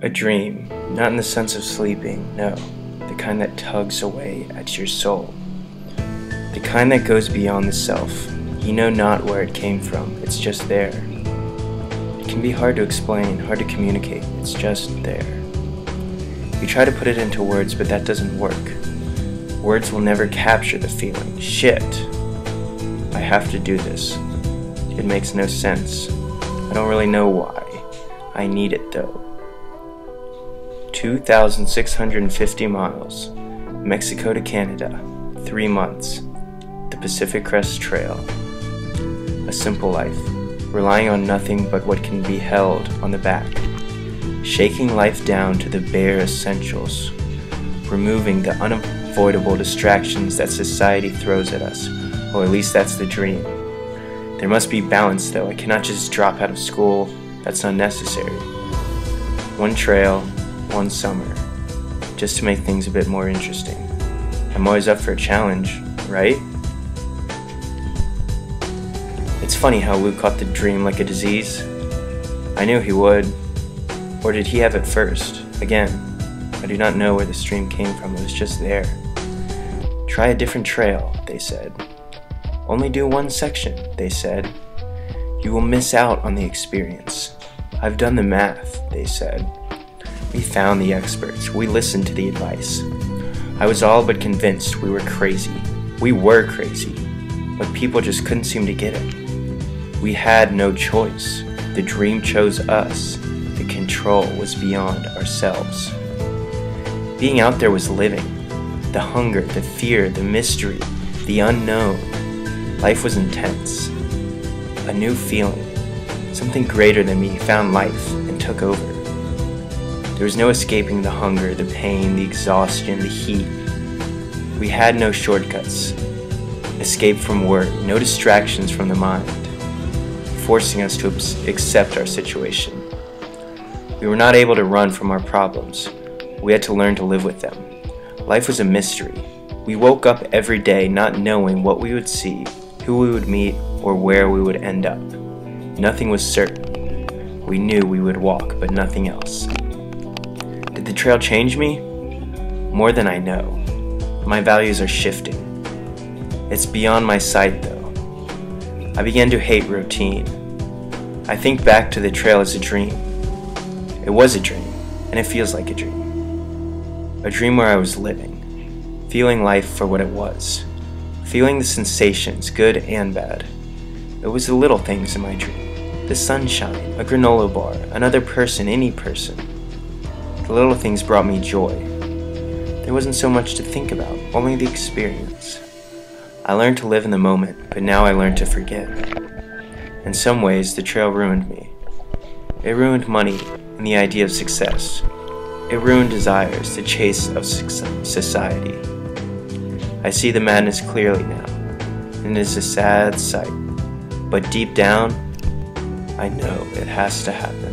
A dream, not in the sense of sleeping, no, the kind that tugs away at your soul. The kind that goes beyond the self. You know not where it came from, it's just there. It can be hard to explain, hard to communicate, it's just there. You try to put it into words, but that doesn't work. Words will never capture the feeling. Shit! I have to do this. It makes no sense. I don't really know why. I need it though. 2,650 miles. Mexico to Canada. 3 months. The Pacific Crest Trail. A simple life. Relying on nothing but what can be held on the back. Shaking life down to the bare essentials. Removing the unavoidable distractions that society throws at us. Or at least that's the dream. There must be balance though. I cannot just drop out of school. That's unnecessary. One trail, one summer. Just to make things a bit more interesting. I'm always up for a challenge, right? It's funny how Luke caught the dream like a disease. I knew he would. Or did he have it first? Again, I do not know where the stream came from. It was just there. Try a different trail, they said. Only do one section, they said. You will miss out on the experience. I've done the math, they said. We found the experts. We listened to the advice. I was all but convinced we were crazy. We were crazy, but people just couldn't seem to get it. We had no choice. The dream chose us. The control was beyond ourselves. Being out there was living. The hunger, the fear, the mystery, the unknown. Life was intense. A new feeling. Something greater than me found life and took over. There was no escaping the hunger, the pain, the exhaustion, the heat. We had no shortcuts. Escape from work, no distractions from the mind, forcing us to accept our situation. We were not able to run from our problems. We had to learn to live with them. Life was a mystery. We woke up every day not knowing what we would see, who we would meet, or where we would end up. Nothing was certain. We knew we would walk, but nothing else. Did the trail change me? More than I know. My values are shifting. It's beyond my sight though. I began to hate routine. I think back to the trail as a dream. It was a dream, and it feels like a dream. A dream where I was living, feeling life for what it was, feeling the sensations, good and bad. It was the little things in my dream. The sunshine, a granola bar, another person, any person. The little things brought me joy. There wasn't so much to think about, only the experience. I learned to live in the moment, but now I learned to forget. In some ways, the trail ruined me. It ruined money and the idea of success. It ruined desires, the chase of society. I see the madness clearly now, and it is a sad sight. But deep down, I know it has to happen.